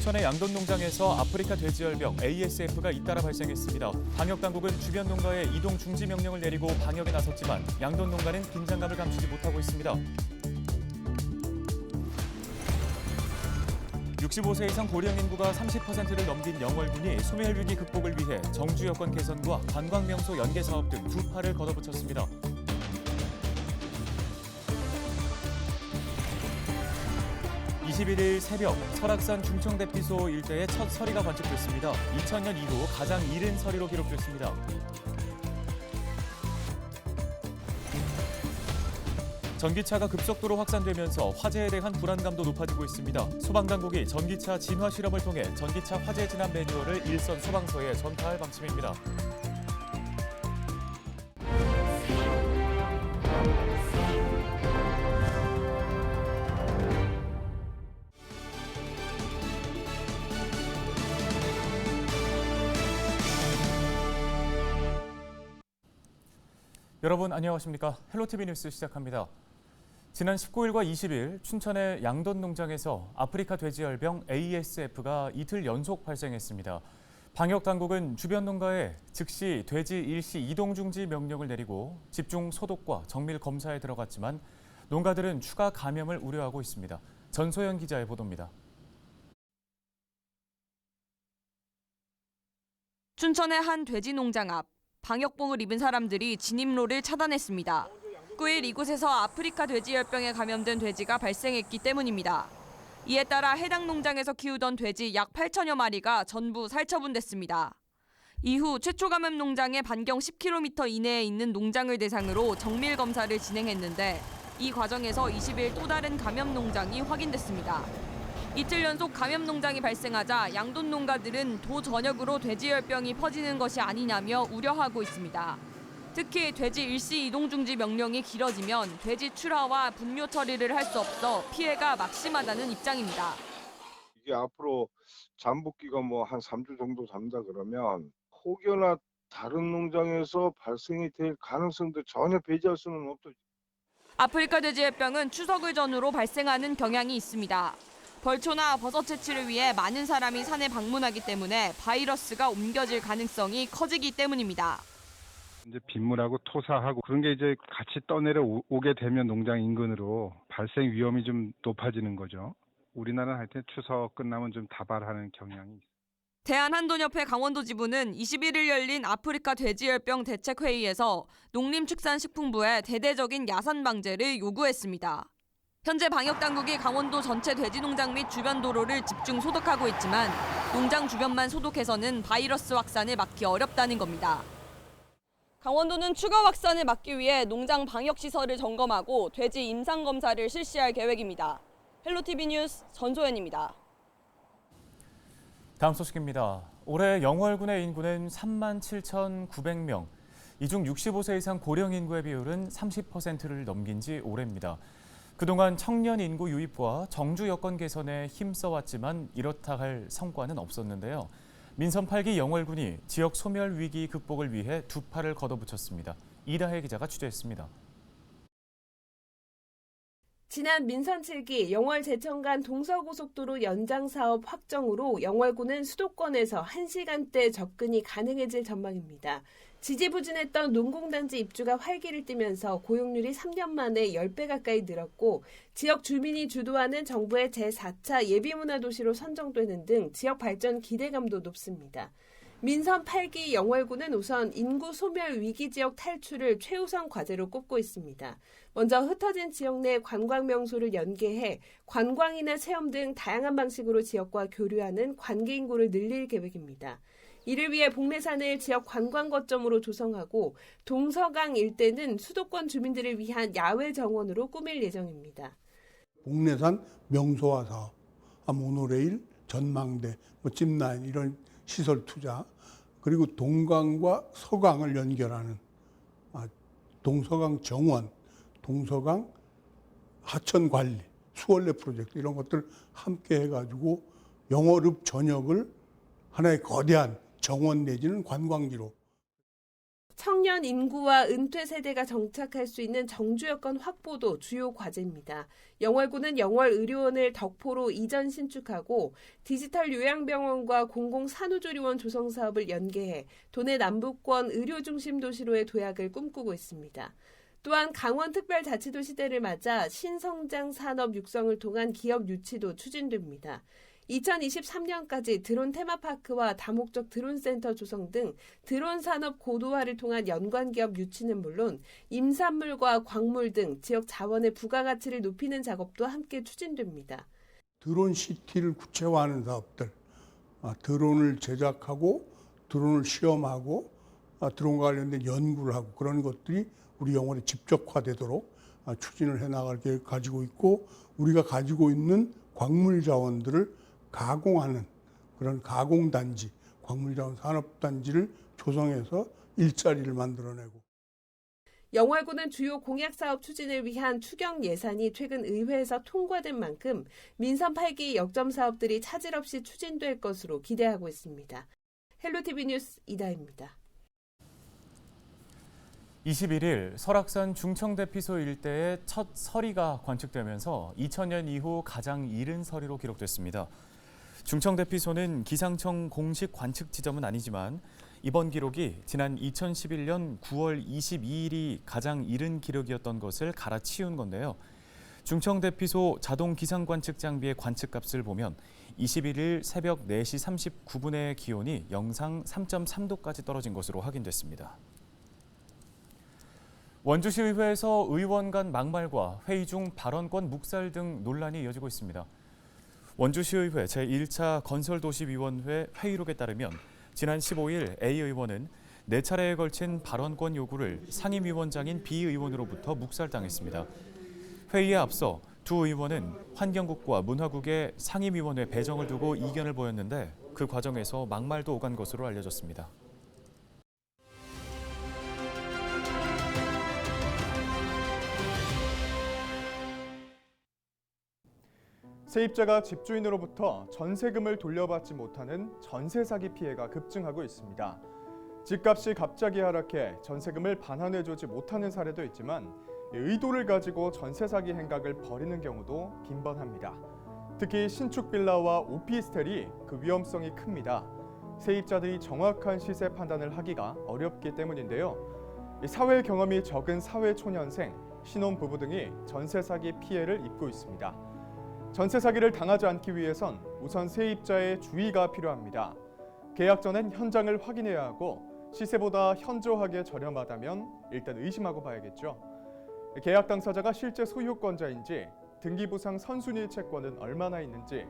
춘천의 양돈 농장에서 아프리카 돼지열병 ASF가 잇따라 발생했습니다. 방역 당국은 주변 농가에 이동 중지 명령을 내리고 방역에 나섰지만 양돈 농가는 긴장감을 감추지 못하고 있습니다. 65세 이상 고령 인구가 30%를 넘긴 영월군이 소멸 위기 극복을 위해 정주 여건 개선과 관광 명소 연계 사업 등 두 팔을 걷어붙였습니다. 21일 새벽 설악산 중청대피소 일대에 첫 서리가 관측됐습니다. 2000년 이후 가장 이른 서리로 기록됐습니다. 전기차가 급속도로 확산되면서 화재에 대한 불안감도 높아지고 있습니다. 소방당국이 전기차 진화 실험을 통해 전기차 화재 진압 매뉴얼을 일선 소방서에 전파할 방침입니다. 여러분 안녕하십니까? 헬로티비 뉴스 시작합니다. 지난 19일과 20일 춘천의 양돈 농장에서 아프리카 돼지열병 ASF가 이틀 연속 발생했습니다. 방역 당국은 주변 농가에 즉시 돼지 일시 이동 중지 명령을 내리고 집중 소독과 정밀 검사에 들어갔지만 농가들은 추가 감염을 우려하고 있습니다. 전소연 기자의 보도입니다. 춘천의 한 돼지 농장 앞 방역복을 입은 사람들이 진입로를 차단했습니다. 9일 이곳에서 아프리카 돼지열병에 감염된 돼지가 발생했기 때문입니다. 이에 따라 해당 농장에서 키우던 돼지 약 8천여 마리가 전부 살처분됐습니다. 이후 최초 감염 농장의 반경 10km 이내에 있는 농장을 대상으로 정밀 검사를 진행했는데 이 과정에서 20일 또 다른 감염 농장이 확인됐습니다. 이틀 연속 감염 농장이 발생하자 양돈 농가들은 도 전역으로 돼지열병이 퍼지는 것이 아니냐며 우려하고 있습니다. 특히 돼지 일시 이동 중지 명령이 길어지면 돼지 출하와 분뇨 처리를 할 수 없어 피해가 막심하다는 입장입니다. 이게 앞으로 잠복기가 한 3주 정도 잡는다 그러면 혹여나 다른 농장에서 발생이 될 가능성도 전혀 배제할 수는 없죠. 아프리카 돼지열병은 추석을 전후로 발생하는 경향이 있습니다. 벌초나 버섯 채취를 위해 많은 사람이 산에 방문하기 때문에 바이러스가 옮겨질 가능성이 커지기 때문입니다. 이제 빗물하고 토사하고 그런 게 이제 같이 떠내려 오게 되면 농장 인근으로 발생 위험이 좀 높아지는 거죠. 우리나라는 하여튼 추석 끝나면 좀 다발하는 경향이 있습니다. 대한한돈협회 강원도 지부는 21일 열린 아프리카 돼지열병 대책회의에서 농림축산식품부에 대대적인 야산 방제를 요구했습니다. 현재 방역당국이 강원도 전체 돼지농장 및 주변 도로를 집중 소독하고 있지만 농장 주변만 소독해서는 바이러스 확산을 막기 어렵다는 겁니다. 강원도는 추가 확산을 막기 위해 농장 방역시설을 점검하고 돼지 임상검사를 실시할 계획입니다. 헬로티비 뉴스 전소연입니다. 다음 소식입니다. 올해 영월군의 인구는 37,900명. 이 중 65세 이상 고령 인구의 비율은 30%를 넘긴 지 오래입니다. 그동안 청년 인구 유입과 정주 여건 개선에 힘써왔지만 이렇다 할 성과는 없었는데요. 민선 8기 영월군이 지역 소멸 위기 극복을 위해 두 팔을 걷어붙였습니다. 이다혜 기자가 취재했습니다. 지난 민선 7기 영월 제천 간 동서고속도로 연장 사업 확정으로 영월군은 수도권에서 1시간대 접근이 가능해질 전망입니다. 지지부진했던 농공단지 입주가 활기를 띠면서 고용률이 3년 만에 10배 가까이 늘었고 지역 주민이 주도하는 정부의 제4차 예비문화도시로 선정되는 등 지역 발전 기대감도 높습니다. 민선 8기 영월군은 우선 인구 소멸 위기 지역 탈출을 최우선 과제로 꼽고 있습니다. 먼저 흩어진 지역 내 관광 명소를 연계해 관광이나 체험 등 다양한 방식으로 지역과 교류하는 관계 인구를 늘릴 계획입니다. 이를 위해 복례산을 지역 관광 거점으로 조성하고 동서강 일대는 수도권 주민들을 위한 야외 정원으로 꾸밀 예정입니다. 복례산 명소화 사업, 모노레일, 전망대, 찜라인 이런 시설 투자, 그리고 동강과 서강을 연결하는 동서강 정원, 동서강 하천 관리, 수원래 프로젝트 이런 것들 함께 해가지고 영월읍 전역을 하나의 거대한 정원 내지는 관광지로. 청년 인구와 은퇴 세대가 정착할 수 있는 정주 여건 확보도 주요 과제입니다. 영월군은 영월의료원을 덕포로 이전 신축하고 디지털 요양병원과 공공산후조리원 조성 사업을 연계해 도내 남북권 의료중심 도시로의 도약을 꿈꾸고 있습니다. 또한 강원특별자치도 시대를 맞아 신성장 산업 육성을 통한 기업 유치도 추진됩니다. 2023년까지 드론 테마파크와 다목적 드론센터 조성 등 드론 산업 고도화를 통한 연관 기업 유치는 물론 임산물과 광물 등 지역 자원의 부가가치를 높이는 작업도 함께 추진됩니다. 드론 시티를 구체화하는 사업들, 드론을 제작하고 드론을 시험하고 드론과 관련된 연구를 하고 그런 것들이 우리 영월에 집적화되도록 추진을 해나갈 계획을 가지고 있고 우리가 가지고 있는 광물 자원들을 가공하는 그런 가공단지, 광물자원 산업단지를 조성해서 일자리를 만들어내고. 영월군은 주요 공약사업 추진을 위한 추경 예산이 최근 의회에서 통과된 만큼 민선 8기 역점 사업들이 차질 없이 추진될 것으로 기대하고 있습니다. 헬로티비 뉴스 이다혜입니다. 21일 설악산 중청대피소 일대에 첫 서리가 관측되면서 2000년 이후 가장 이른 서리로 기록됐습니다. 중청대피소는 기상청 공식 관측 지점은 아니지만 이번 기록이 지난 2011년 9월 22일이 가장 이른 기록이었던 것을 갈아치운 건데요. 중청대피소 자동 기상관측 장비의 관측값을 보면 21일 새벽 4시 39분의 기온이 영상 3.3도까지 떨어진 것으로 확인됐습니다. 원주시의회에서 의원 간 막말과 회의 중 발언권 묵살 등 논란이 이어지고 있습니다. 원주시의회 제1차 건설도시위원회 회의록에 따르면 지난 15일 A 의원은 4차례에 걸친 발언권 요구를 상임위원장인 B 의원으로부터 묵살당했습니다. 회의에 앞서 두 의원은 환경국과 문화국의 상임위원회 배정을 두고 이견을 보였는데 그 과정에서 막말도 오간 것으로 알려졌습니다. 세입자가 집주인으로부터 전세금을 돌려받지 못하는 전세 사기 피해가 급증하고 있습니다. 집값이 갑자기 하락해 전세금을 반환해주지 못하는 사례도 있지만 의도를 가지고 전세 사기 행각을 벌이는 경우도 빈번합니다. 특히 신축 빌라와 오피스텔이 그 위험성이 큽니다. 세입자들이 정확한 시세 판단을 하기가 어렵기 때문인데요. 사회 경험이 적은 사회초년생, 신혼부부 등이 전세 사기 피해를 입고 있습니다. 전세 사기를 당하지 않기 위해선 우선 세입자의 주의가 필요합니다. 계약 전엔 현장을 확인해야 하고 시세보다 현저하게 저렴하다면 일단 의심하고 봐야겠죠. 계약 당사자가 실제 소유권자인지, 등기부상 선순위 채권은 얼마나 있는지,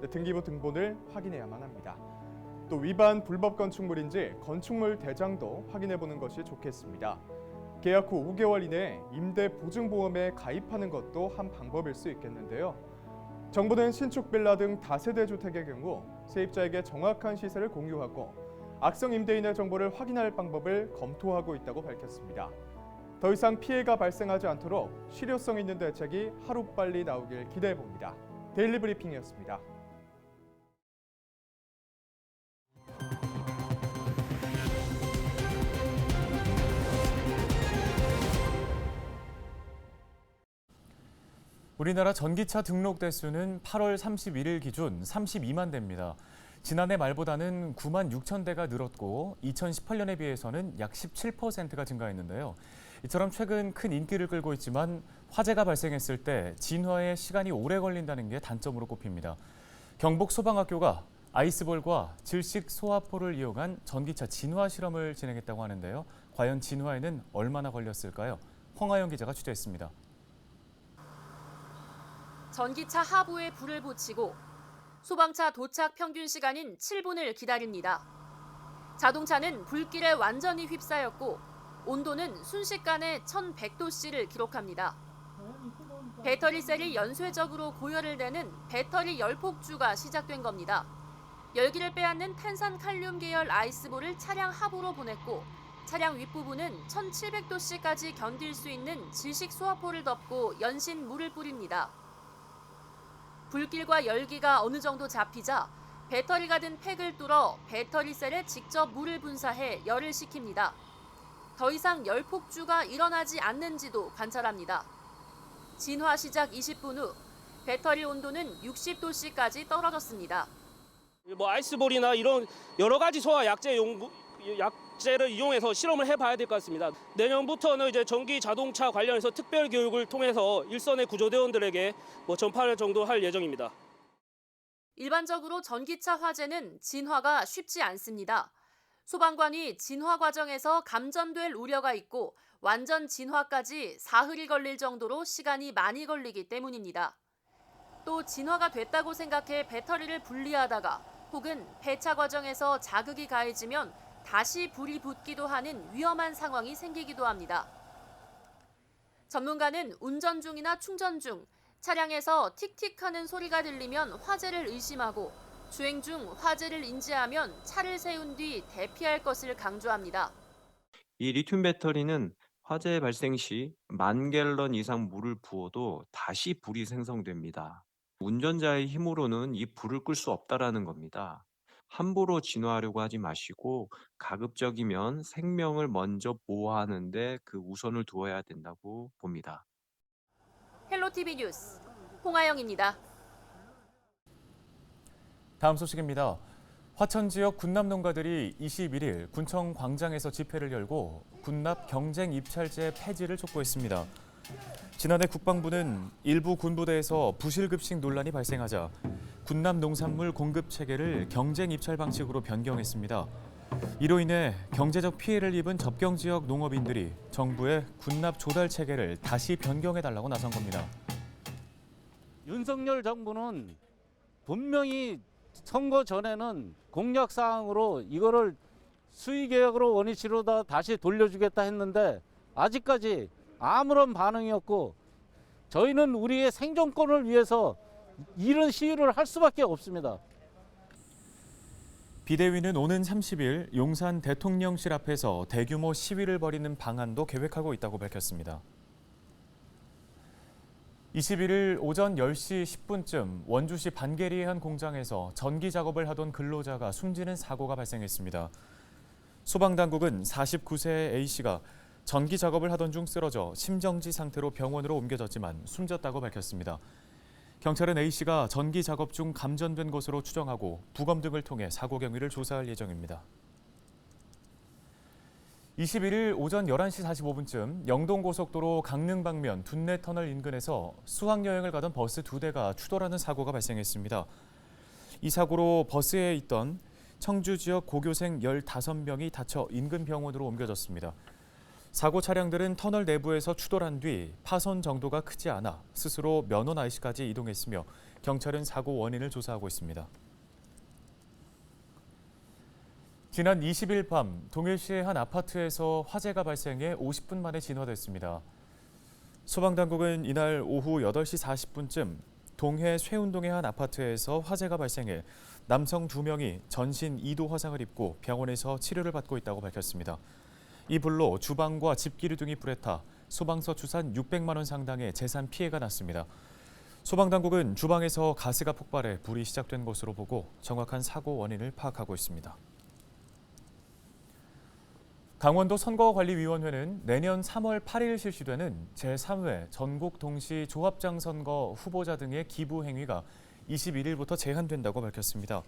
등기부 등본을 확인해야만 합니다. 또 위반 불법 건축물인지 건축물 대장도 확인해보는 것이 좋겠습니다. 계약 후 5개월 이내에 임대 보증보험에 가입하는 것도 한 방법일 수 있겠는데요. 정부는 신축 빌라 등 다세대 주택의 경우 세입자에게 정확한 시세를 공유하고 악성 임대인의 정보를 확인할 방법을 검토하고 있다고 밝혔습니다. 더 이상 피해가 발생하지 않도록 실효성 있는 대책이 하루빨리 나오길 기대해봅니다. 데일리 브리핑이었습니다. 우리나라 전기차 등록 대수는 8월 31일 기준 32만 대입니다. 지난해 말보다는 9만 6천 대가 늘었고 2018년에 비해서는 약 17%가 증가했는데요. 이처럼 최근 큰 인기를 끌고 있지만 화재가 발생했을 때 진화에 시간이 오래 걸린다는 게 단점으로 꼽힙니다. 경북소방학교가 아이스볼과 질식 소화포를 이용한 전기차 진화 실험을 진행했다고 하는데요. 과연 진화에는 얼마나 걸렸을까요? 황하영 기자가 취재했습니다. 전기차 하부에 불을 붙이고 소방차 도착 평균 시간인 7분을 기다립니다. 자동차는 불길에 완전히 휩싸였고 온도는 순식간에 1100도씨를 기록합니다. 배터리셀이 연쇄적으로 고열을 내는 배터리 열폭주가 시작된 겁니다. 열기를 빼앗는 탄산칼륨 계열 아이스볼을 차량 하부로 보냈고 차량 윗부분은 1700도씨까지 견딜 수 있는 질식 소화포를 덮고 연신 물을 뿌립니다. 불길과 열기가 어느 정도 잡히자 배터리가 든 팩을 뚫어 배터리셀에 직접 물을 분사해 열을 식힙니다. 더 이상 열폭주가 일어나지 않는지도 관찰합니다. 진화 시작 20분 후 배터리 온도는 60도씨까지 떨어졌습니다. 아이스볼이나 이런 여러 가지 소화 약제를 이용해서 실험을 해봐야 될 것 같습니다. 내년부터는 이제 전기 자동차 관련해서 특별 교육을 통해서 일선의 구조대원들에게 전파를 정도 할 예정입니다. 일반적으로 전기차 화재는 진화가 쉽지 않습니다. 소방관이 진화 과정에서 감전될 우려가 있고 완전 진화까지 사흘이 걸릴 정도로 시간이 많이 걸리기 때문입니다. 또 진화가 됐다고 생각해 배터리를 분리하다가 혹은 폐차 과정에서 자극이 가해지면 다시 불이 붙기도 하는 위험한 상황이 생기기도 합니다. 전문가는 운전 중이나 충전 중 차량에서 틱틱하는 소리가 들리면 화재를 의심하고 주행 중 화재를 인지하면 차를 세운 뒤 대피할 것을 강조합니다. 이 리튬 배터리는 화재 발생 시 10,000갤런 이상 물을 부어도 다시 불이 생성됩니다. 운전자의 힘으로는 이 불을 끌 수 없다라는 겁니다. 함부로 진화하려고 하지 마시고 가급적이면 생명을 먼저 보호하는 데 그 우선을 두어야 된다고 봅니다. 헬로티비 뉴스 홍아영입니다. 다음 소식입니다. 화천 지역 군납 농가들이 21일 군청 광장에서 집회를 열고 군납 경쟁 입찰제 폐지를 촉구했습니다. 지난해 국방부는 일부 군부대에서 부실급식 논란이 발생하자 군납 농산물 공급 체계를 경쟁 입찰 방식으로 변경했습니다. 이로 인해 경제적 피해를 입은 접경 지역 농업인들이 정부의 군납 조달 체계를 다시 변경해달라고 나선 겁니다. 윤석열 정부는 분명히 선거 전에는 공약 사항으로 이거를 수의개혁으로 원위치로 다시 돌려주겠다 했는데 아직까지 아무런 반응이 없고 저희는 우리의 생존권을 위해서 이런 시위를 할 수밖에 없습니다. 비대위는 오는 30일 용산 대통령실 앞에서 대규모 시위를 벌이는 방안도 계획하고 있다고 밝혔습니다. 21일 오전 10시 10분쯤 원주시 반계리의 한 공장에서 전기 작업을 하던 근로자가 숨지는 사고가 발생했습니다. 소방당국은 49세의 A씨가 전기 작업을 하던 중 쓰러져 심정지 상태로 병원으로 옮겨졌지만 숨졌다고 밝혔습니다. 경찰은 A씨가 전기 작업 중 감전된 것으로 추정하고 부검 등을 통해 사고 경위를 조사할 예정입니다. 21일 오전 11시 45분쯤 영동고속도로 강릉 방면 둔내터널 인근에서 수학여행을 가던 버스 2대가 추돌하는 사고가 발생했습니다. 이 사고로 버스에 있던 청주 지역 고교생 15명이 다쳐 인근 병원으로 옮겨졌습니다. 사고 차량들은 터널 내부에서 추돌한 뒤 파손 정도가 크지 않아 스스로 면허 IC까지 이동했으며 경찰은 사고 원인을 조사하고 있습니다. 지난 20일 밤 동일시의 한 아파트에서 화재가 발생해 50분 만에 진화됐습니다. 소방당국은 이날 오후 8시 40분쯤 동해 쇠운동의 한 아파트에서 화재가 발생해 남성 2명이 전신 2도 화상을 입고 병원에서 치료를 받고 있다고 밝혔습니다. 이 불로 주방과 집기류 등이 불에 타 소방서 추산 600만 원 상당의 재산 피해가 났습니다. 소방당국은 주방에서 가스가 폭발해 불이 시작된 것으로 보고 정확한 사고 원인을 파악하고 있습니다. 강원도 선거관리위원회는 내년 3월 8일 실시되는 제3회 전국 동시 조합장 선거 후보자 등의 기부 행위가 21일부터 제한된다고 밝혔습니다.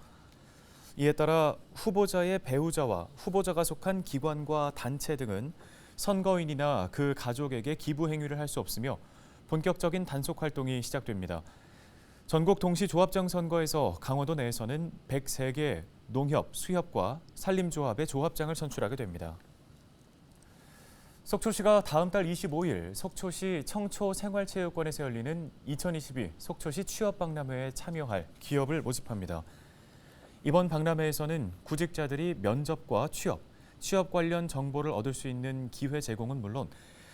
이에 따라 후보자의 배우자와 후보자가 속한 기관과 단체 등은 선거인이나 그 가족에게 기부 행위를 할 수 없으며 본격적인 단속 활동이 시작됩니다. 전국 동시 조합장 선거에서 강원도 내에서는 103개 농협, 수협과 산림조합의 조합장을 선출하게 됩니다. 속초시가 다음 달 25일 속초시 청초생활체육관에서 열리는 2022 속초시 취업박람회에 참여할 기업을 모집합니다. 이번 박람회에서는 구직자들이 면접과 취업 관련 정보를 얻을 수 있는 기회 제공은 물론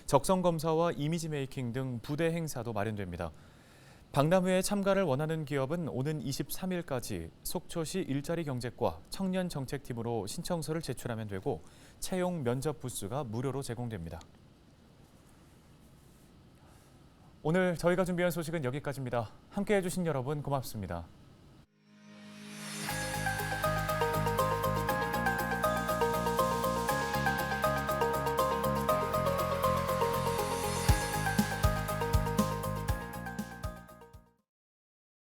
적성검사와 이미지 메이킹 등 부대 행사도 마련됩니다. 박람회에 참가를 원하는 기업은 오는 23일까지 속초시 일자리 경제과 청년정책팀으로 신청서를 제출하면 되고 채용 면접 부스가 무료로 제공됩니다. 오늘 저희가 준비한 소식은 여기까지입니다. 함께해 주신 여러분 고맙습니다.